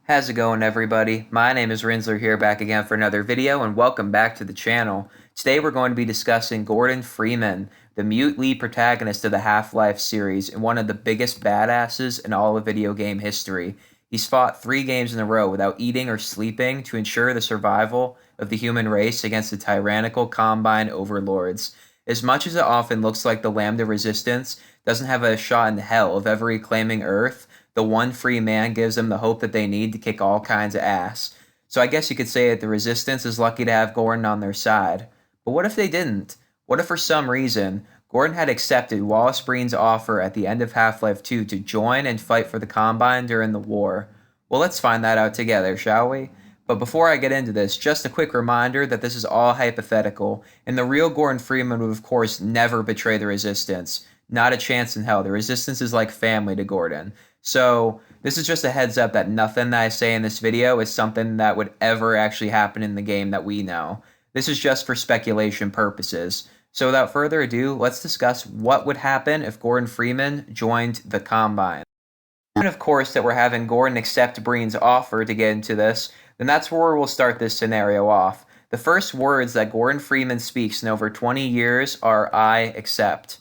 How's it going, everybody? My name is Rinzler here, back again for another video, and welcome back to the channel. Today we're going to be discussing Gordon Freeman, the mute lead protagonist of the Half-Life series and one of the biggest badasses in all of video game history. He's fought 3 games in a row without eating or sleeping to ensure the survival of the human race against the tyrannical Combine overlords. As much as it often looks like the Lambda Resistance doesn't have a shot in hell of ever reclaiming Earth, the one free man gives them the hope that they need to kick all kinds of ass. So I guess you could say that the Resistance is lucky to have Gordon on their side. But what if they didn't? What if for some reason Gordon had accepted Wallace Breen's offer at the end of Half-Life 2 to join and fight for the Combine during the war? Well, let's find that out together, shall we? But before I get into this, just a quick reminder that this is all hypothetical, and the real Gordon Freeman would of course never betray the Resistance. Not a chance in hell. The Resistance is like family to Gordon. So this is just a heads up that nothing that I say in this video is something that would ever actually happen in the game that we know. This is just for speculation purposes. So without further ado, let's discuss what would happen if Gordon Freeman joined the Combine. And of course that we're having Gordon accept Breen's offer to get into this, then that's where we'll start this scenario off. The first words that Gordon Freeman speaks in over 20 years are "I accept."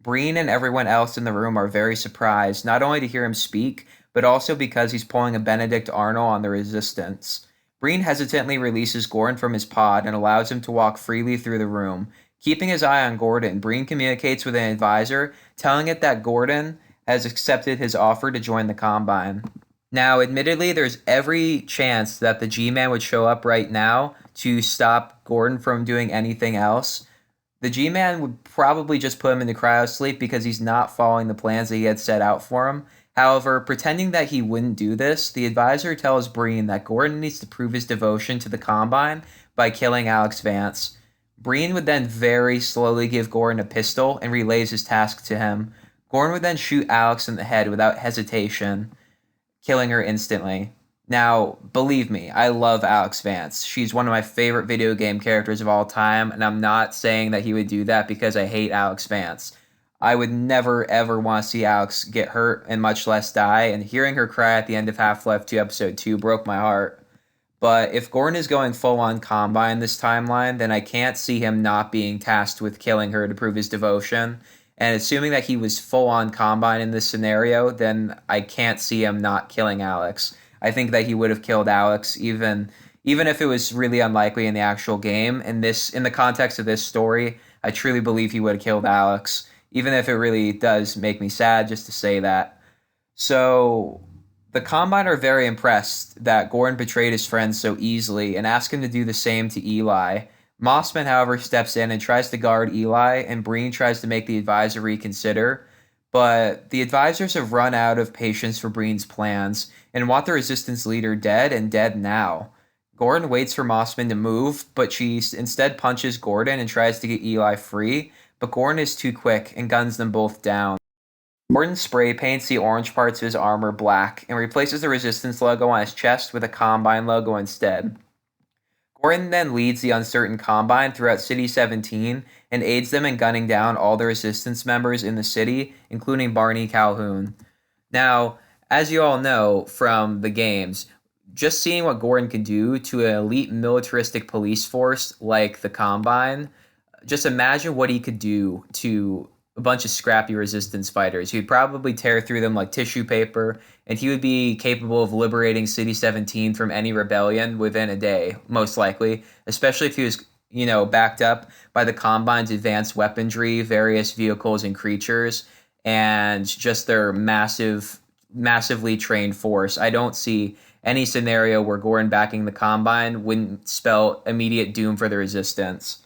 Breen and everyone else in the room are very surprised, not only to hear him speak, but also because he's pulling a Benedict Arnold on the Resistance. Breen hesitantly releases Gordon from his pod and allows him to walk freely through the room. Keeping his eye on Gordon, Breen communicates with an advisor, telling it that Gordon has accepted his offer to join the Combine. Now, admittedly, there's every chance that the G-Man would show up right now to stop Gordon from doing anything else. The G-Man would probably just put him into cryosleep because he's not following the plans that he had set out for him. However, pretending that he wouldn't do this, the advisor tells Breen that Gordon needs to prove his devotion to the Combine by killing Alex Vance. Breen would then very slowly give Gordon a pistol and relays his task to him. Gordon would then shoot Alex in the head without hesitation, killing her instantly. Now, believe me, I love Alex Vance. She's one of my favorite video game characters of all time, and I'm not saying that he would do that because I hate Alex Vance. I would never ever want to see Alex get hurt and much less die, and hearing her cry at the end of Half-Life 2 Episode 2 broke my heart. But if Gordon is going full-on Combine this timeline, then I can't see him not being tasked with killing her to prove his devotion. And assuming that he was full-on Combine in this scenario, then I can't see him not killing Alex. I think that he would have killed Alex even if it was really unlikely in the actual game. In the context of this story, I truly believe he would have killed Alex, even if it really does make me sad just to say that. So the Combine are very impressed that Gordon betrayed his friends so easily and ask him to do the same to Eli. Mossman, however, steps in and tries to guard Eli, and Breen tries to make the advisor reconsider. But the advisors have run out of patience for Breen's plans and want the Resistance leader dead and dead now. Gordon waits for Mossman to move, but she instead punches Gordon and tries to get Eli free, but Gordon is too quick and guns them both down. Gordon spray paints the orange parts of his armor black and replaces the Resistance logo on his chest with a Combine logo instead. Gordon then leads the uncertain Combine throughout City 17 and aids them in gunning down all the Resistance members in the city, including Barney Calhoun. Now, as you all know from the games, just seeing what Gordon can do to an elite militaristic police force like the Combine, just imagine what he could do to a bunch of scrappy Resistance fighters. He'd probably tear through them like tissue paper, and he would be capable of liberating City 17 from any rebellion within a day, most likely, especially if he was, backed up by the Combine's advanced weaponry, various vehicles and creatures, and just their massively trained force. I don't see any scenario where Gordon backing the Combine wouldn't spell immediate doom for the Resistance.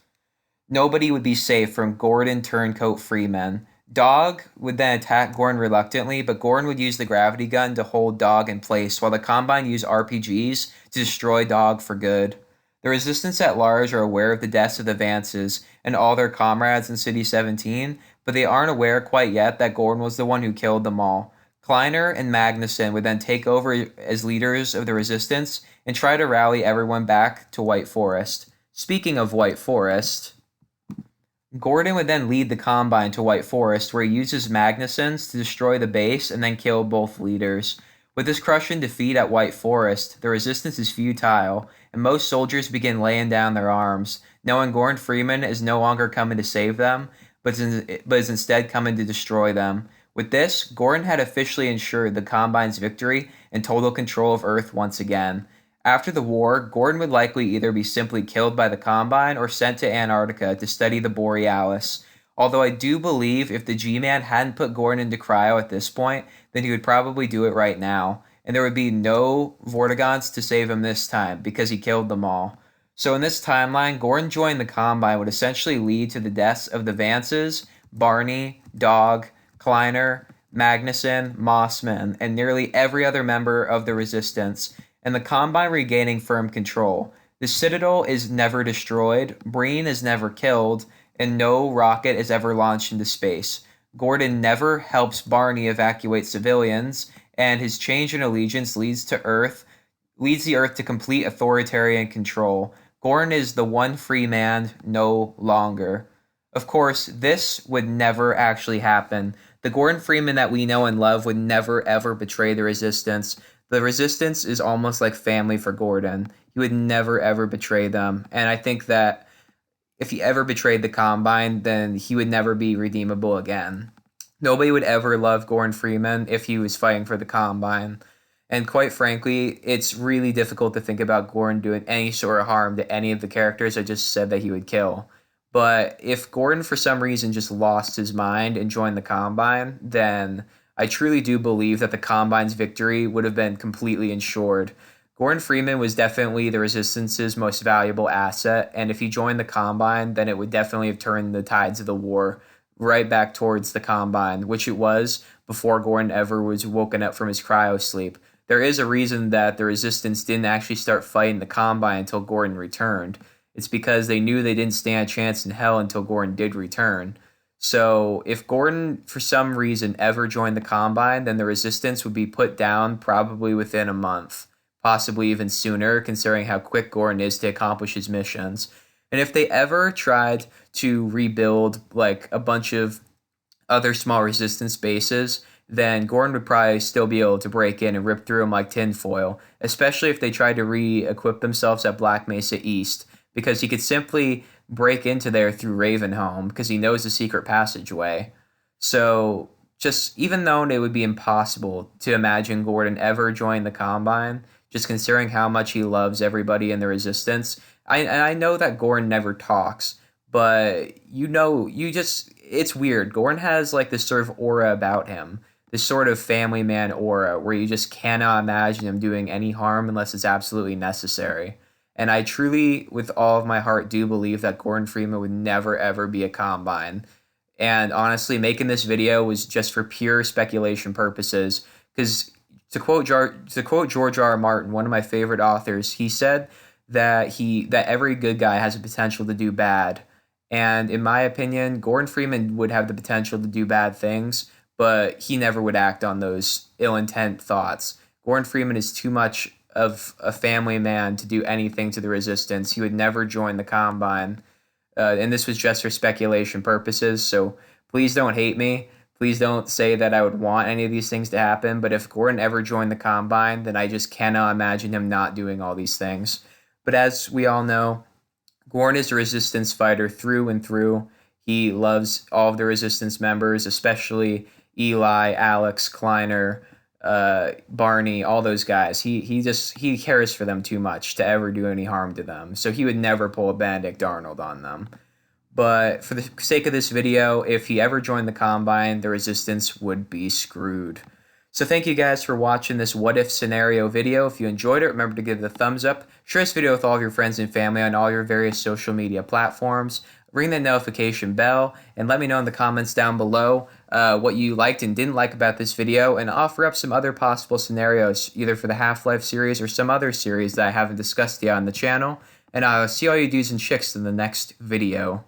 Nobody would be safe from Gordon Turncoat Freeman. Dog would then attack Gordon reluctantly, but Gordon would use the gravity gun to hold Dog in place, while the Combine use RPGs to destroy Dog for good. The Resistance at large are aware of the deaths of the Vances and all their comrades in City 17, but they aren't aware quite yet that Gordon was the one who killed them all. Kleiner and Magnuson would then take over as leaders of the Resistance and try to rally everyone back to White Forest. Speaking of White Forest, Gordon would then lead the Combine to White Forest, where he uses Magnusons to destroy the base and then kill both leaders. With this crushing defeat at White Forest, the resistance is futile, and most soldiers begin laying down their arms, knowing Gordon Freeman is no longer coming to save them, but is instead coming to destroy them. With this, Gordon had officially ensured the Combine's victory and total control of Earth once again. After the war, Gordon would likely either be simply killed by the Combine or sent to Antarctica to study the Borealis. Although I do believe if the G-Man hadn't put Gordon into cryo at this point, then he would probably do it right now. And there would be no Vortigaunts to save him this time because he killed them all. So in this timeline, Gordon joining the Combine would essentially lead to the deaths of the Vances, Barney, Dog, Kleiner, Magnuson, Mossman, and nearly every other member of the Resistance, and the Combine regaining firm control. The Citadel is never destroyed, Breen is never killed, and no rocket is ever launched into space. Gordon never helps Barney evacuate civilians, and his change in allegiance leads the Earth to complete authoritarian control. Gordon is the one free man no longer. Of course, this would never actually happen. The Gordon Freeman that we know and love would never ever betray the Resistance. The Resistance is almost like family for Gordon. He would never ever betray them. And I think that if he ever betrayed the Combine, then he would never be redeemable again. Nobody would ever love Gordon Freeman if he was fighting for the Combine. And quite frankly, it's really difficult to think about Gordon doing any sort of harm to any of the characters I just said that he would kill. But if Gordon for some reason just lost his mind and joined the Combine, then I truly do believe that the Combine's victory would have been completely ensured. Gordon Freeman was definitely the Resistance's most valuable asset, and if he joined the Combine, then it would definitely have turned the tides of the war right back towards the Combine, which it was before Gordon ever was woken up from his cryo sleep. There is a reason that the Resistance didn't actually start fighting the Combine until Gordon returned. It's because they knew they didn't stand a chance in hell until Gordon did return. So if Gordon, for some reason, ever joined the Combine, then the Resistance would be put down probably within a month, possibly even sooner, considering how quick Gordon is to accomplish his missions. And if they ever tried to rebuild like a bunch of other small Resistance bases, then Gordon would probably still be able to break in and rip through them like tinfoil, especially if they tried to re-equip themselves at Black Mesa East, because he could simply break into there through Ravenholm because he knows the secret passageway. So just even though it would be impossible to imagine Gordon ever join the Combine, just considering how much he loves everybody in the Resistance, I know that Gordon never talks, but it's weird. Gordon has like this sort of aura about him, this sort of family man aura where you just cannot imagine him doing any harm unless it's absolutely necessary. And I truly, with all of my heart, do believe that Gordon Freeman would never, ever be a Combine. And honestly, making this video was just for pure speculation purposes. Because to quote George R. R. Martin, one of my favorite authors, he said that every good guy has the potential to do bad. And in my opinion, Gordon Freeman would have the potential to do bad things, but he never would act on those ill-intent thoughts. Gordon Freeman is too much of a family man to do anything to the Resistance. He would never join the Combine. And this was just for speculation purposes, so please don't hate me. Please don't say that I would want any of these things to happen, but if Gordon ever joined the Combine, then I just cannot imagine him not doing all these things. But as we all know, Gordon is a Resistance fighter through and through. He loves all of the Resistance members, especially Eli, Alex, Kleiner, Barney, all those guys. He cares for them too much to ever do any harm to them. So he would never pull a Benedict Arnold on them. But for the sake of this video, if he ever joined the Combine, the Resistance would be screwed. So thank you guys for watching this what if scenario video. If you enjoyed it, remember to give it a thumbs up. Share this video with all of your friends and family on all your various social media platforms. Ring the notification bell and let me know in the comments down below what you liked and didn't like about this video, and offer up some other possible scenarios either for the Half-Life series or some other series that I haven't discussed yet on the channel. And I'll see all you dudes and chicks in the next video.